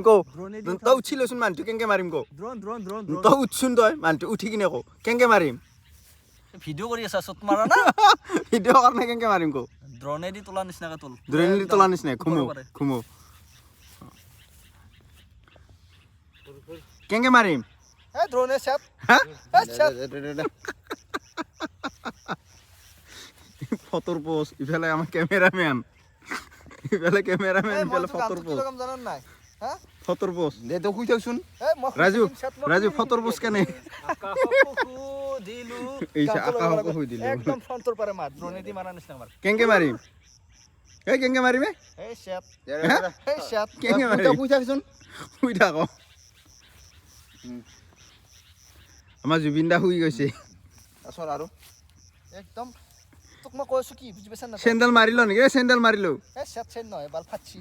কো তই উঠি লৈচোন মানুহটো কেনেকে মাৰিম কো তই উঠচোন তই মানুহটো উঠি কিনে কো কেনেকে মাৰিম ভিডিঅ' কৰি আছা চত মাৰা না ভিডিঅ' কাৰণে কেনেকে মাৰিম কো ড্ৰোনেদি তোলা নিচিনাকে তোল ড্ৰোনেদি তোলা নিচিনা ঘুমো কেনেকে মাৰিম এ ড্ৰোনে চাপ ফটোৰ পোষ্ট ইফালে আমাৰ কেমেৰামেন ইফালে ফটোৰ পোষ্ট জানান নাই হা ফটোৰ পোষ্ট দে তো শুই থাকচোন ৰাজু ফটোৰ পোষ্ট কেনে দিলু এই আকাশক হৈ দিলে একদম ফ্ৰণ্টৰ পাৰে মাৰ ড্ৰোনেদি মাৰা নিচিনা মাৰ কেনেকে মাৰিম এই কেনেকে মাৰিম এই শেট কেনেকে মাৰিম শুই থাকচোন শুই থাক আমাৰ জুবিন দা শুই গৈছে আসল আৰু একদম তোক মই কৈছো কি বুজি পাইছ না চেণ্ডেল মাৰিলো নেকি চেণ্ডেল মাৰিলো এ শেট নহয় বাল ফাটছি